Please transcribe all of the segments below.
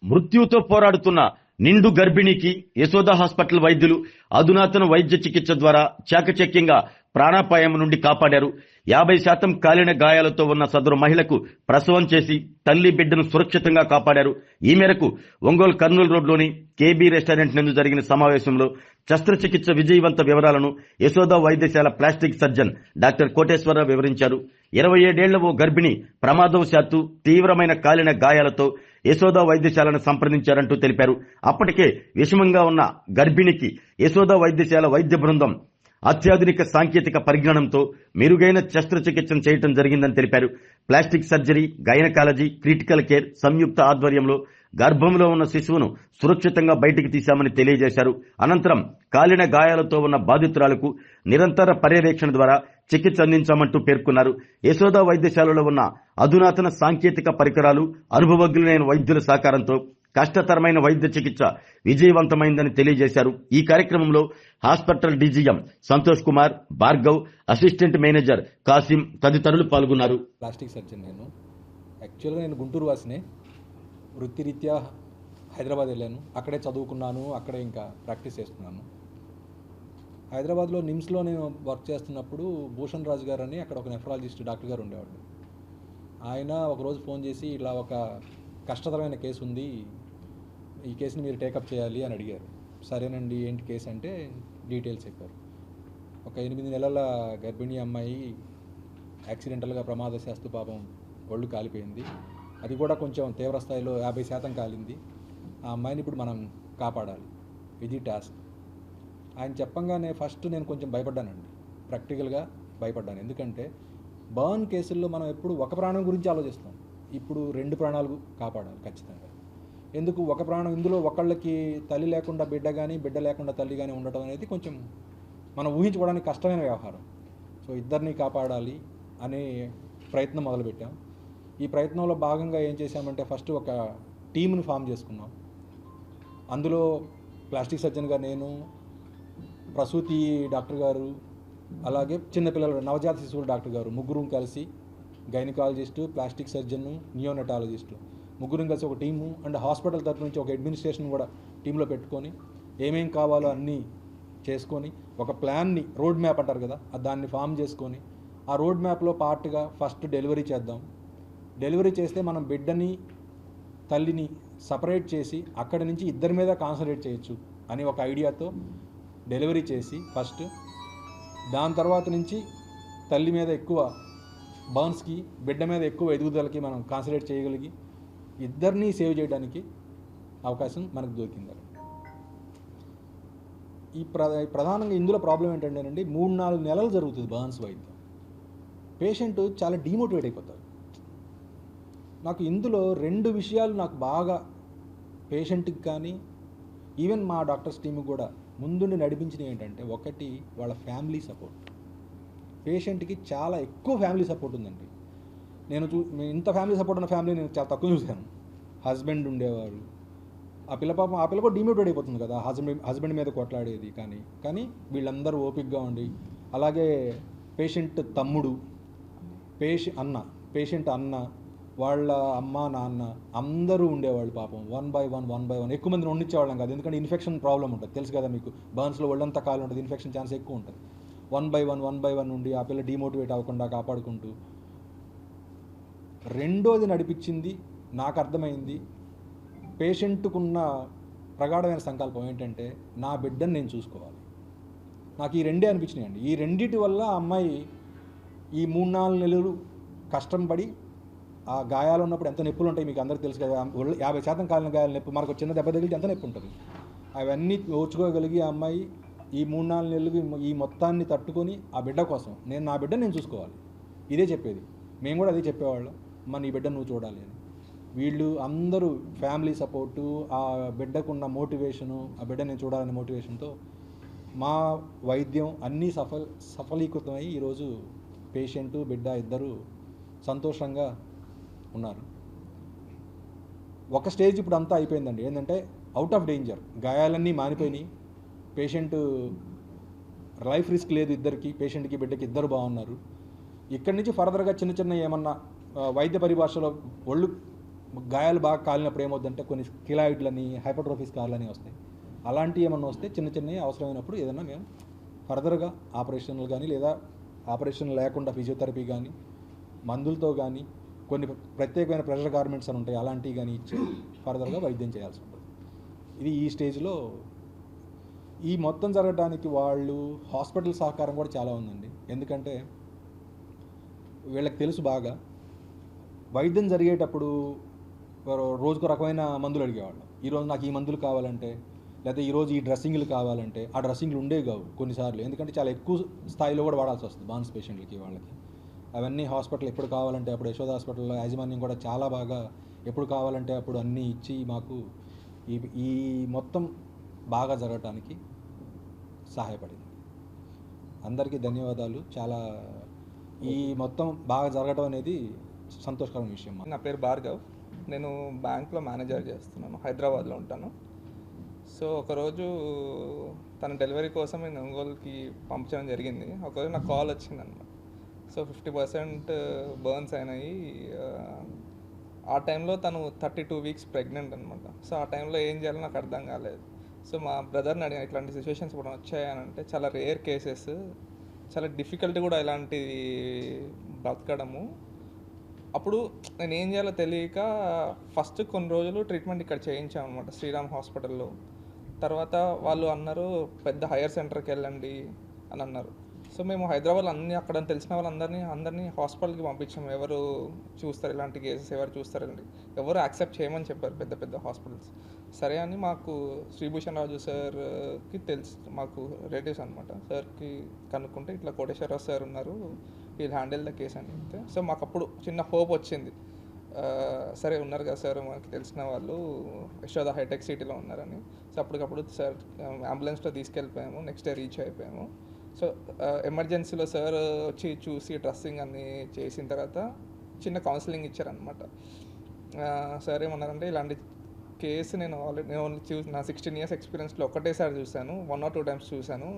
మృత్యువుతో పోరాడుతున్న నిండు గర్భిణికి యశోద హాస్పిటల్ వైద్యులు అధునాతన వైద్య చికిత్స ద్వారా చాకచక్యంగా ప్రాణాపాయం నుండి కాపాడారు. 50% కాలిన గాయాలతో ఉన్న సదరు మహిళకు ప్రసవం చేసి తల్లి బిడ్డను సురక్షితంగా కాపాడారు. ఈ మేరకు ఒంగోలు కర్నూలు రోడ్లోని కేబీ రెస్టారెంట్ నందు జరిగిన సమావేశంలో శస్త్రచికిత్స విజయవంత వివరాలను యశోద వైద్యశాల ప్లాస్టిక్ సర్జన్ డాక్టర్ కోటేశ్వరరావు వివరించారు. 27 ఏళ్ల ఓ గర్భిణి ప్రమాదవశాత్తు తీవ్రమైన కాలిన గాయాలతో యశోద వైద్యశాలను సంప్రదించారంటూ తెలిపారు. అప్పటికే విషమంగా ఉన్న గర్భిణికి యశోద వైద్యశాల వైద్య బృందం అత్యాధునిక సాంకేతిక పరిజ్ఞానంతో మెరుగైన శస్త్రచికిత్సను చేయడం జరిగిందని తెలిపారు. Plastic surgery, gynaecology, critical care సంయుక్త ఆధ్వర్యంలో గర్భంలో ఉన్న శిశువును సురక్షితంగా బయటికి తీశామని తెలియజేశారు. అనంతరం కాలిన గాయాలతో ఉన్న బాధితురాలకు నిరంతర పర్యవేక్షణ ద్వారా చికిత్స అందించామంటూ పేర్కొన్నారు. యశోద వైద్యశాలలో ఉన్న అధునాతన సాంకేతిక పరికరాలు, అనుభవజ్ఞులైన వైద్యుల సహకారంతో కష్టతరమైన వైద్య చికిత్స విజయవంతమైందని తెలియజేశారు. ఈ కార్యక్రమంలో hospital DGM Santosh Kumar, Bhargav, assistant manager Kasim తదితరులు పాల్గొన్నారు. ప్లాస్టిక్ సర్జన్ యాక్చువల్గా నేను గుంటూరు వాసినే. వృత్తిరీత్యా హైదరాబాద్ వెళ్ళాను. అక్కడే చదువుకున్నాను, అక్కడే ఇంకా ప్రాక్టీస్ చేస్తున్నాను. హైదరాబాద్లో నిమ్స్లో నేను వర్క్ చేస్తున్నప్పుడు భూషణ్ రాజు గారు అని అక్కడ ఒక నెఫ్రాలజిస్ట్ డాక్టర్ గారు ఉండేవాళ్ళు. ఆయన ఒకరోజు ఫోన్ చేసి ఇలా ఒక కష్టతరమైన కేసు ఉంది, ఈ కేసుని మీరు టేకప్ చేయాలి అని అడిగారు. సరేనండి, ఏంటి కేసు అంటే డీటెయిల్స్ చెప్పారు. ఒక 8 నెలల గర్భిణీ అమ్మాయి యాక్సిడెంటల్గా ప్రమాదశాస్తు పాపం ఒళ్ళు కాలిపోయింది. అది కూడా కొంచెం తీవ్ర స్థాయిలో 50% కాలింది. ఆ అమ్మాయిని ఇప్పుడు మనం కాపాడాలి, ఇది టాస్క్. ఆయన చెప్పంగానే ఫస్ట్ నేను కొంచెం భయపడ్డానండి, ప్రాక్టికల్గా భయపడ్డాను. ఎందుకంటే బర్న్ కేసుల్లో మనం ఎప్పుడు ఒక ప్రాణం గురించి ఆలోచిస్తాం, ఇప్పుడు 2 ప్రాణాలు కాపాడాలి ఖచ్చితంగా. ఎందుకు ఒక ప్రాణం, ఇందులో ఒకళ్ళకి తల్లి లేకుండా బిడ్డ కానీ, బిడ్డ లేకుండా తల్లి కానీ ఉండటం అనేది కొంచెం మనం ఊహించుకోవడానికి కష్టమైన వ్యవహారం. సో ఇద్దరిని కాపాడాలి అనే ప్రయత్నం మొదలుపెట్టాం. ఈ ప్రయత్నంలో భాగంగా ఏం చేశామంటే ఫస్ట్ ఒక టీంను ఫామ్ చేసుకున్నాం. అందులో ప్లాస్టిక్ సర్జన్గా నేను, ప్రసూతి డాక్టర్ గారు, అలాగే చిన్నపిల్లల నవజాత శిశువుల డాక్టర్ గారు, ముగ్గురు కలిసి గైనకాలజిస్టు, ప్లాస్టిక్ సర్జను, నియోనటాలజిస్టు ముగ్గురు కలిసి ఒక టీము అండ్ హాస్పిటల్ తరఫు నుంచి ఒక అడ్మినిస్ట్రేషన్ కూడా టీంలో పెట్టుకొని ఏమేం కావాలో అన్నీ చేసుకొని ఒక ప్లాన్ని, రోడ్ మ్యాప్ అంటారు కదా, దాన్ని ఫామ్ చేసుకొని ఆ రోడ్ మ్యాప్లో పార్ట్గా ఫస్ట్ డెలివరీ చేద్దాం. డెలివరీ చేస్తే మనం బిడ్డని తల్లిని సపరేట్ చేసి అక్కడి నుంచి ఇద్దరి మీద కాన్సన్ట్రేట్ చేయొచ్చు అని ఒక ఐడియాతో డెలివరీ చేసి ఫస్ట్, దాని తర్వాత నుంచి తల్లి మీద ఎక్కువ బర్న్స్కి, బిడ్డ మీద ఎక్కువ ఎదుగుదలకి మనం కాన్సన్ట్రేట్ చేయగలిగి ఇద్దరినీ సేవ్ చేయడానికి అవకాశం మనకు దొరికింది. ఈ ప్రధానంగా ఇందులో ప్రాబ్లం ఏంటంటేనండి, 3-4 నెలలు జరుగుతుంది బర్న్స్ వైద్యం. పేషెంట్ చాలా డీమోటివేట్ అయిపోతారు. నాకు ఇందులో 2 విషయాలు నాకు బాగా పేషెంట్కి కానీ ఈవెన్ మా డాక్టర్స్ టీమ్కి కూడా ముందుండి నడిపించినవి ఏంటంటే, ఒకటి వాళ్ళ ఫ్యామిలీ సపోర్ట్. పేషెంట్కి చాలా ఎక్కువ ఫ్యామిలీ సపోర్ట్ ఉందండి. ఇంత ఫ్యామిలీ సపోర్ట్ ఉన్న ఫ్యామిలీ నేను చాలా తక్కువ చూశాను. హస్బెండ్ ఉండేవారు, ఆ పిల్ల కూడా డిమోటివేట్ అయిపోతుంది కదా, హస్బెండ్ మీద కొట్లాడేది. కానీ వీళ్ళందరూ ఓపికగా ఉండి, అలాగే పేషెంట్ తమ్ముడు, పేషెంట్ అన్న, వాళ్ళ అమ్మ నాన్న అందరూ ఉండేవాళ్ళు పాపం. 1 by 1 ఎక్కువ మందిని వండించేవాళ్ళం కాదు, ఎందుకంటే ఇన్ఫెక్షన్ ప్రాబ్లం ఉంటుంది, తెలుసు కదా మీకు. బర్న్స్లో ఒళ్ళంతా కాలు ఉంటుంది, ఇన్ఫెక్షన్ ఛాన్స్ ఎక్కువ ఉంటుంది. 1 by 1 ఉండి ఆ పిల్ల డిమోటివేట్ అవ్వకుండా కాపాడుకుంటూ. రెండోది నడిపించింది, నాకు అర్థమైంది, పేషెంట్కున్న ప్రగాఢమైన సంకల్పం ఏంటంటే, నా బిడ్డను నేను చూసుకోవాలి. నాకు ఈ రెండే అనిపించినాయండి. ఈ రెండిటి వల్ల ఆ అమ్మాయి ఈ 3-4 నెలలు కష్టం పడి, ఆ గాయాలు ఉన్నప్పుడు ఎంత నొప్పులు ఉంటాయి మీకు అందరికీ తెలుసు కదా. 50% కాలిన గాయాల నొప్పి, మనకు చిన్న దెబ్బ తగిలితే ఎంత నొప్పి ఉంటుంది, అవన్నీ ఓర్చుకోగలిగి ఆ అమ్మాయి ఈ 3-4 నెలలు ఈ మొత్తాన్ని తట్టుకొని ఆ బిడ్డ కోసం నా బిడ్డను నేను చూసుకోవాలి, ఇదే చెప్పేది. మేము కూడా అదే చెప్పేవాళ్ళం, నీ బిడ్డను నువ్వు చూడాలి అని. వీళ్ళు అందరూ ఫ్యామిలీ సపోర్టు, ఆ బిడ్డకున్న మోటివేషను, ఆ బిడ్డ నేను చూడాలనే మోటివేషన్తో మా వైద్యం అన్నీ సఫలీకృతమై ఈరోజు పేషెంటు, బిడ్డ ఇద్దరు సంతోషంగా ఉన్నారు. ఒక స్టేజ్ ఇప్పుడు అంతా అయిపోయిందండి, ఏంటంటే అవుట్ ఆఫ్ డేంజర్, గాయాలన్నీ మానిపోయినాయి, పేషెంట్ లైఫ్ రిస్క్ లేదు ఇద్దరికి, పేషెంట్కి బిడ్డకి ఇద్దరు బాగున్నారు. ఇక్కడి నుంచి ఫర్దర్గా చిన్న ఏమన్నా వైద్య పరిభాషలో ఒళ్ళు గాయాలు బాగా కాలినప్పుడు ఏమవుతుందంటే కొన్ని కిలాయిడ్లని హైపర్ట్రోఫీ స్కార్లని వస్తాయి. అలాంటివి ఏమన్నా వస్తే చిన్న చిన్నవి అవసరమైనప్పుడు ఏదైనా మేము ఫర్దర్గా ఆపరేషన్లు కానీ లేదా ఆపరేషన్ లేకుండా ఫిజియోథెరపీ కానీ మందులతో కానీ కొన్ని ప్రత్యేకమైన ప్రెషర్ గార్మెంట్స్ అని ఉంటాయి, అలాంటివి కానీ ఇచ్చి ఫర్దర్గా వైద్యం చేయాల్సి ఉంటుంది. ఇది ఈ స్టేజ్లో ఈ మొత్తం జరగడానికి వాళ్ళు హాస్పిటల్ సహకారం కూడా చాలా ఉందండి. ఎందుకంటే వీళ్ళకి తెలుసు బాగా వైద్యం జరిగేటప్పుడు రోజుకు రకమైన మందులు అడిగేవాళ్ళు. ఈరోజు నాకు ఈ మందులు కావాలంటే, లేకపోతే ఈరోజు ఈ డ్రెస్సింగ్లు కావాలంటే ఆ డ్రెస్సింగ్లు ఉండేవి కావు కొన్నిసార్లు, ఎందుకంటే చాలా ఎక్కువ స్థాయిలో కూడా వాడాల్సి వస్తుంది బాన్స్ పేషెంట్లకి వాళ్ళకి. అవన్నీ హాస్పిటల్ ఎప్పుడు కావాలంటే అప్పుడు యశోద హాస్పిటల్లో యాజమాన్యం కూడా చాలా బాగా ఎప్పుడు కావాలంటే అప్పుడు అన్నీ ఇచ్చి మాకు ఈ ఈ మొత్తం బాగా జరగటానికి సహాయపడింది. అందరికీ ధన్యవాదాలు. చాలా ఈ మొత్తం బాగా జరగడం అనేది సంతోషకరమైన విషయం. నా పేరు భార్గవ్, నేను బ్యాంక్లో మేనేజర్ చేస్తున్నాను, హైదరాబాద్లో ఉంటాను. సో ఒకరోజు తన డెలివరీ కోసం నేను ఒంగోలుకి పంపించడం జరిగింది. ఒకరోజు నాకు కాల్ వచ్చిందన్నమాట. సో 50% బర్న్స్ అయినాయి. ఆ టైంలో తను 32 వీక్స్ ప్రెగ్నెంట్ అనమాట. సో ఆ టైంలో ఏం చేయాలో నాకు అర్థం కాలేదు. సో మా బ్రదర్ని అడిగిన, ఇట్లాంటి సిచ్యువేషన్స్ కూడా వచ్చాయనంటే చాలా రేర్ కేసెస్, చాలా డిఫికల్ట్ కూడా ఇలాంటివి బ్రతకడము. అప్పుడు నేను ఏం చేయాలో తెలియక ఫస్ట్ కొన్ని రోజులు ట్రీట్మెంట్ ఇక్కడ చేయించాం అనమాట, శ్రీరామ్ హాస్పిటల్లో. తర్వాత వాళ్ళు అన్నారు పెద్ద హైయర్ సెంటర్కి వెళ్ళండి అని అన్నారు. సో మేము హైదరాబాద్లో అన్ని అక్కడ తెలిసిన వాళ్ళందరినీ హాస్పిటల్కి పంపించాము. ఎవరు చూస్తారు ఇలాంటి కేసెస్, ఎవరు చూస్తారండి, ఎవరు యాక్సెప్ట్ చేయమని చెప్పారు పెద్ద పెద్ద హాస్పిటల్స్. సరే అని మాకు శ్రీభూషణ్ రాజు సార్కి తెలుసు, మాకు రిలేటివ్స్ అనమాట. సార్కి కనుక్కుంటే ఇట్లా కోటేశ్వరరావు సార్ ఉన్నారు, వీళ్ళు హ్యాండిల్ ద కేస్ అని చెప్తే, సో మాకు అప్పుడు చిన్న హోప్ వచ్చింది. సరే ఉన్నారు కదా సార్ మనకి తెలిసిన వాళ్ళు, యశోద హైటెక్ సిటీలో ఉన్నారని. సో అప్పటికప్పుడు సార్ అంబులెన్స్లో తీసుకెళ్ళిపోయాము. నెక్స్ట్ డే రీచ్ అయిపోయాము. సో ఎమర్జెన్సీలో సార్ వచ్చి చూసి డ్రెస్సింగ్ అన్నీ చేసిన తర్వాత చిన్న కౌన్సిలింగ్ ఇచ్చారనమాట. సార్ ఏమన్నారంటే, ఇలాంటి కేసు నేను ఆల్రెడీ నా 16 years ఎక్స్పీరియన్స్లో ఒకటేసారి చూశాను, 1 or 2 times చూశాను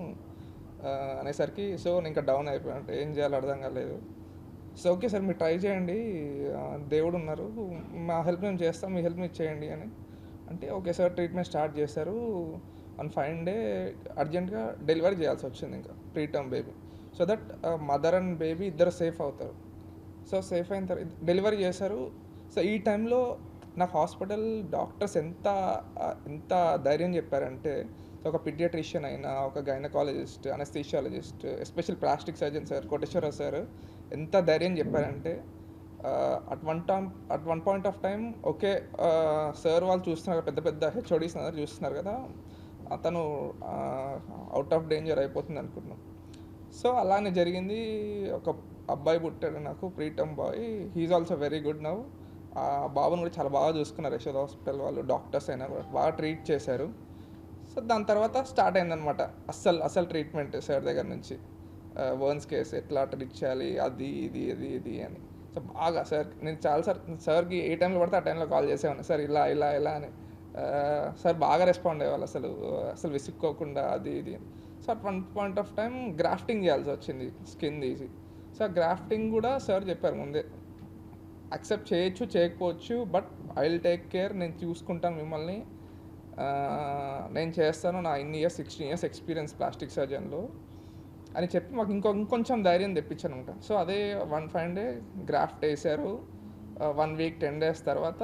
అనేసరికి సో నేను ఇంకా డౌన్ అయిపోయాను. ఏం చేయాలో అర్థం కాలేదు. సో ఓకే సార్ మీరు ట్రై చేయండి, దేవుడు ఉన్నారు, మా హెల్ప్ మేము చేస్తాం, మీ హెల్ప్ మీరు చేయండి అని అంటే, ఓకే సార్ ట్రీట్మెంట్ స్టార్ట్ చేశారు. on 5th day అర్జెంట్గా డెలివరీ చేయాల్సి వచ్చింది, ఇంకా preterm baby. So that mother and baby ఇద్దరు సేఫ్ అవుతారు. సో సేఫ్ అయిన తర్వాత డెలివరీ చేశారు. సో ఈ టైంలో నాకు హాస్పిటల్ డాక్టర్స్ ఎంత ధైర్యం చెప్పారంటే, ఒక పీడియాట్రిషియన్ అయినా, ఒక gynaecologist, anaesthesiologist, special plastic surgeon sir Koteswararao sir ఎంత ధైర్యం చెప్పారంటే, at one point of time okay sir వాళ్ళు చూస్తున్నారు, పెద్ద పెద్ద హెచ్ఓడీస్ అందరు చూస్తున్నారు కదా, అతను అవుట్ ఆఫ్ డేంజర్ అయిపోతుంది అనుకున్నాం. సో అలానే జరిగింది. ఒక అబ్బాయి పుట్టాడు నాకు, preterm boy. He's also very good now. ఆ బాబుని కూడా చాలా బాగా చూసుకున్నారు యశోద హాస్పిటల్ వాళ్ళు, డాక్టర్స్ అయినా కూడా బాగా ట్రీట్ చేశారు. సో దాని తర్వాత స్టార్ట్ అయిందనమాట అసలు ట్రీట్మెంట్ సార్ దగ్గర నుంచి. బర్న్స్ కేసు ఎట్లా ట్రీట్ చేయాలి, అది ఇది అని. సో బాగా సార్ నేను సార్కి ఏ టైంలో పడితే ఆ టైంలో కాల్ చేసేవాడిని, సార్ ఇలా అని. సార్ బాగా రెస్పాండ్ అయ్యేవాళ్ళు, అసలు విసుక్కోకుండా అది ఇది. So at one point of time grafting చేయాల్సి వచ్చింది, స్కిన్ తీసి. సో ఆ గ్రాఫ్టింగ్ కూడా సార్ చెప్పారు ముందే, యాక్సెప్ట్ చేయొచ్చు చేయకపోవచ్చు, but I will take care, నేను చూసుకుంటాను మిమ్మల్ని, నేను చేస్తాను, నా 16 years ఎక్స్పీరియన్స్ ప్లాస్టిక్ సర్జన్లో అని చెప్పి మాకు ఇంకొంచెం ధైర్యం తెప్పించాను అనమాట. సో అదే 1 day గ్రాఫ్ట్ వేశారు. 1 week 10 days తర్వాత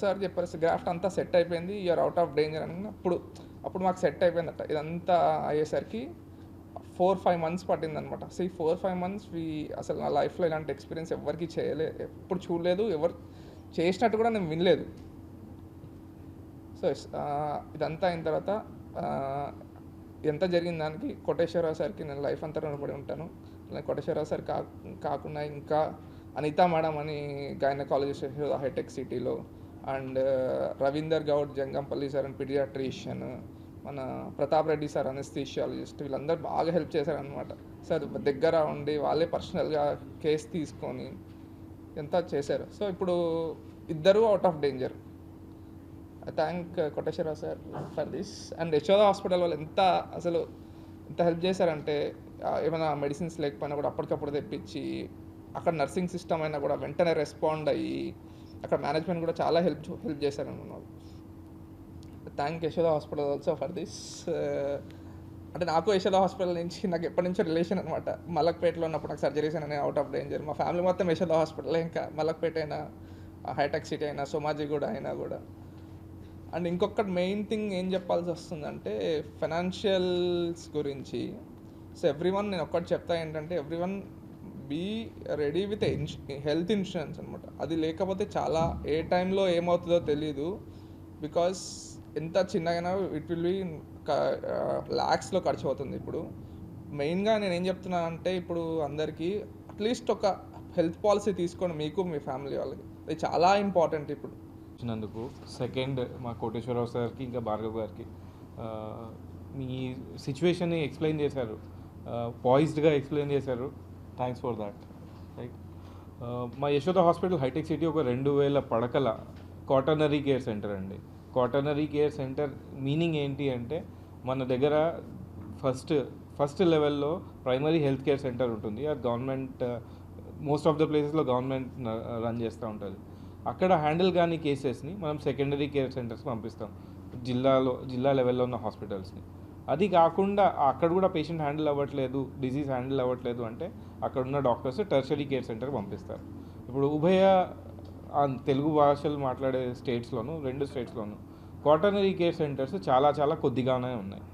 సార్ చెప్పారు గ్రాఫ్ట్ అంతా సెట్ అయిపోయింది, యూఆర్ అవుట్ ఆఫ్ డేంజర్ అని. అప్పుడు మాకు సెట్ అయిపోయిందట. ఇదంతా అయ్యేసరికి 4-5 months పట్టిందనమాట. సో ఈ 4-5 months అసలు నా లైఫ్లో ఇలాంటి ఎక్స్పీరియన్స్ ఎవరికి ఎప్పుడు చూడలేదు, ఎవరు చేసినట్టు కూడా నేను వినలేదు. సో ఇదంతా అయిన తర్వాత ఎంత జరిగిన దానికి కోటేశ్వరరావు సార్కి నేను లైఫ్ అంతా రుణపడి ఉంటాను. కోటేశ్వరరావు సార్ కాకుండా ఇంకా అనితా మేడం అని గైనకాలజిస్ట్ హైటెక్ సిటీలో, అండ్ రవీందర్ గౌడ్ జంగంపల్లి సార్ అని పీడియాట్రిషియన్, మన ప్రతాప్ రెడ్డి సార్ అనస్థీషియాలజిస్ట్, వీళ్ళందరూ బాగా హెల్ప్ చేశారనమాట. సార్ దగ్గర ఉండి వాళ్ళే పర్సనల్గా కేసు తీసుకొని ఎంత చేశారు. సో ఇప్పుడు ఇద్దరు out of danger. I thank Koteswararao sir for this. And Yashoda hospital వాళ్ళు ఎంత హెల్ప్ చేశారంటే, ఏమైనా మెడిసిన్స్ లేకపోయినా కూడా అప్పటికప్పుడు తెప్పించి, అక్కడ నర్సింగ్ సిస్టమ్ అయినా కూడా వెంటనే రెస్పాండ్ అయ్యి అక్కడ మేనేజ్మెంట్ కూడా చాలా హెల్ప్ చేశారన్నమాట. Thank Yashoda hospital also for this. అంటే నాకు యశోద హాస్పిటల్ నుంచి నాకు ఎప్పటి నుంచో రిలేషన్ అనమాట. మలక్పేటలో ఉన్నప్పుడు నాకు సర్జరీస్ అయినా అవుట్ ఆఫ్ డేంజర్. మా ఫ్యామిలీ మొత్తం యశోద హాస్పిటల్, ఇంకా మలక్పేట అయినా, హైటెక్ సిటీ అయినా, సోమాజిగూడ అయినా కూడా. అండ్ ఇంకొకటి మెయిన్ థింగ్ ఏం చెప్పాల్సి వస్తుందంటే ఫైనాన్షియల్స్ గురించి. సో ఎవ్రీవన్, నేను ఒక్కటి చెప్తా ఏంటంటే everyone be ready with health insurance అనమాట. అది లేకపోతే చాలా ఏ టైంలో ఏమవుతుందో తెలీదు. బికాస్ ఎంత చిన్నగా ఇట్ విల్ బి ల్యాక్స్లో ఖర్చు అవుతుంది. ఇప్పుడు మెయిన్గా నేను ఏం చెప్తున్నా అంటే ఇప్పుడు అందరికీ అట్లీస్ట్ ఒక హెల్త్ పాలసీ తీసుకోండి, మీకు మీ ఫ్యామిలీ వాళ్ళకి. అది చాలా ఇంపార్టెంట్ ఇప్పుడు. వచ్చినందుకు సెకండ్ మా కోటేశ్వరరావు సార్కి ఇంకా భార్గవ్ గారికి మీ సిచ్యువేషన్ని ఎక్స్ప్లెయిన్ చేశారు, పాయిజ్డ్గా ఎక్స్ప్లెయిన్ చేశారు. Thanks for that. రైట్, మా యశోద హాస్పిటల్ హైటెక్ సిటీ ఒక 2000 పడకల క్వాటర్నరీ కేర్ సెంటర్ అండి. క్వాటర్నరీ కేర్ సెంటర్ మీనింగ్ ఏంటి అంటే మన దగ్గర ఫస్ట్ లెవెల్లో ప్రైమరీ హెల్త్ కేర్ సెంటర్ ఉంటుంది. అది గవర్నమెంట్ మోస్ట్ ఆఫ్ ద ప్లేసెస్లో గవర్నమెంట్ రన్ చేస్తూ ఉంటుంది. అక్కడ హ్యాండిల్ కాని కేసెస్ని మనం సెకండరీ కేర్ సెంటర్స్కి పంపిస్తాం, జిల్లా లెవెల్లో ఉన్న హాస్పిటల్స్ని. అది కాకుండా అక్కడ కూడా పేషెంట్ హ్యాండిల్ అవ్వట్లేదు, డిజీజ్ హ్యాండిల్ అవ్వట్లేదు అంటే అక్కడ ఉన్న డాక్టర్స్ టెర్షరీ కేర్ సెంటర్ పంపిస్తారు. ఇప్పుడు ఉభయ తెలుగు భాషలు మాట్లాడే స్టేట్స్లోను, 2 స్టేట్స్లోను క్వాటర్నరీ కేర్ సెంటర్స్ చాలా కొద్దిగానే ఉన్నాయి.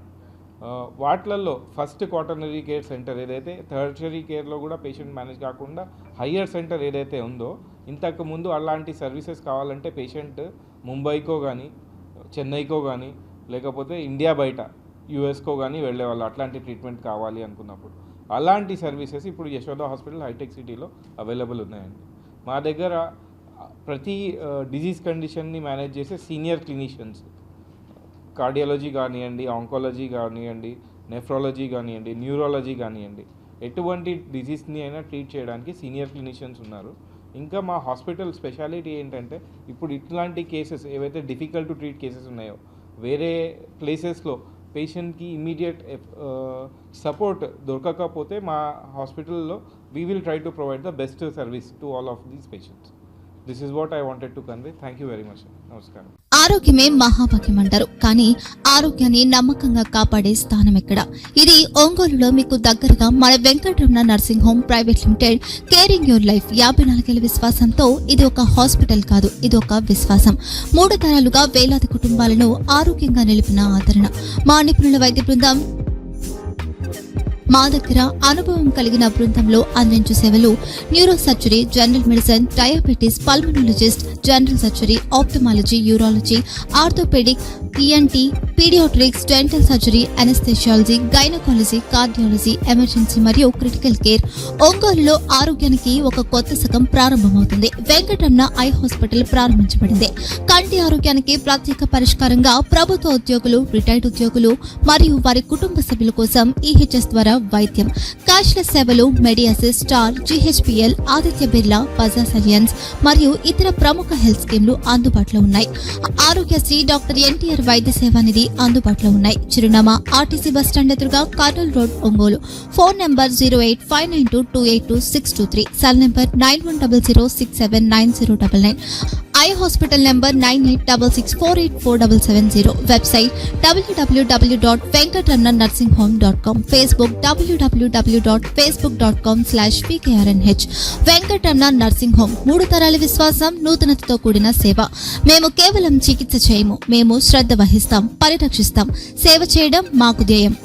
వాటిలలో ఫస్ట్ క్వాటర్నరీ కేర్ సెంటర్ ఏదైతే, టెర్షరీ కేర్లో కూడా పేషెంట్ మేనేజ్ కాకుండా హయ్యర్ సెంటర్ ఏదైతే ఉందో, ఇంతకుముందు అలాంటి సర్వీసెస్ కావాలంటే పేషెంట్ ముంబైకో కానీ, చెన్నైకో కానీ, లేకపోతే ఇండియా బయట యూఎస్కో కానీ వెళ్ళేవాళ్ళు అట్లాంటి ట్రీట్మెంట్ కావాలి అనుకున్నప్పుడు. అలాంటి సర్వీసెస్ ఇప్పుడు యశోద హాస్పిటల్ హైటెక్ సిటీలో అవైలబుల్ ఉన్నాయండి. మా దగ్గర ప్రతి డిజీజ్ కండిషన్ని మేనేజ్ చేసే సీనియర్ క్లినిషియన్స్, కార్డియాలజీ కానివ్వండి, ఆంకాలజీ కానివ్వండి, నెఫ్రాలజీ కానివ్వండి, న్యూరాలజీ కానివ్వండి, ఎటువంటి డిజీజ్ని అయినా ట్రీట్ చేయడానికి సీనియర్ క్లినిషియన్స్ ఉన్నారు. ఇంకా మా హాస్పిటల్ స్పెషాలిటీ ఏంటంటే ఇప్పుడు ఇట్లాంటి కేసెస్ ఏవైతే డిఫికల్ట్ టు ట్రీట్ కేసెస్ ఉన్నాయో, వేరే ప్లేసెస్లో పేషెంట్కి ఇమ్మీడియట్ సపోర్ట్ దొరకకపోతే మా హాస్పిటల్లో we will try to provide the best service to all of these patients. This is what I wanted to convey. Thank you very much. నమస్కారం. ఆరోగ్యమే మహాభాగ్యం అంటారు, కానీ ఆరోగ్యాన్ని నమ్మకంగా కాపాడే స్థానం ఎక్కడ? ఇది ఒంగోలులో మీకు దగ్గరగా మన Venkataramana nursing home private limited, caring your life 54 విశ్వాసంతో. ఇది ఒక హాస్పిటల్ కాదు, ఇది ఒక విశ్వాసం. 3 తరాలుగా వేలాది కుటుంబాలను ఆరోగ్యంగా నిలిపిన ఆదరణ. మా నిపుణుల వైద్య బృందం మా దగ్గర అనుభవం కలిగిన బృందంలో అందించే సేవలు neuro surgery, general medicine, diabetes, pulmonologist, general surgery, ophthalmology, urology, orthopaedic, ENT, paediatrics, dental surgery, anaesthesiology, gynaecology, cardiology, emergency మరియు క్రిటికల్ కేర్. ఒంగోలులో ఆరోగ్యానికి ఒక కొత్త శకం ప్రారంభమవుతుంది. వెంకటరమణ ఐ హాస్పిటల్ ప్రారంభించబడింది. కంటి ఆరోగ్యానికి ప్రత్యేక పరిష్కారంగా ప్రభుత్వ ఉద్యోగులు, రిటైర్డ్ ఉద్యోగులు మరియు వారి కుటుంబ సభ్యుల కోసం ఈహెచ్ఎస్ ద్వారా వైద్యం, క్యాష్లెస్ సేవలు, మెడియాసిస్, స్టార్, జీహెచ్పిఎల్, ఆదిత్య బిర్లా, బజాజ్ అలియన్స్ మరియు ఇతర ప్రముఖ హెల్త్ స్కీమ్లు అందుబాటులో ఉన్నాయి. ఆరోగ్యశ్రీ, డాక్టర్ ఎన్టీఆర్ వైద్య సేవా నిధి అందుబాటులో ఉన్నాయి. చిరునామా ఆర్టీసీ బస్టాండ్ ఎదురుగా, Kurnool road, Ongole. Phone number 08592282623, cell number 9100679099. Eye hospital number 9866484770. Website www.venkatramanarsinghome.com. Facebook www.facebook.com/pkrnh. Venkataramana nursing home, 3 తరాల విశ్వాసం, నూతనతతో కూడిన సేవ. మేము కేవలం చికిత్స చేయము, మేము శ్రద్ధ వహిస్తాం, పరిరక్షిస్తాం. సేవ చేయడం మాకు ధ్యేయం.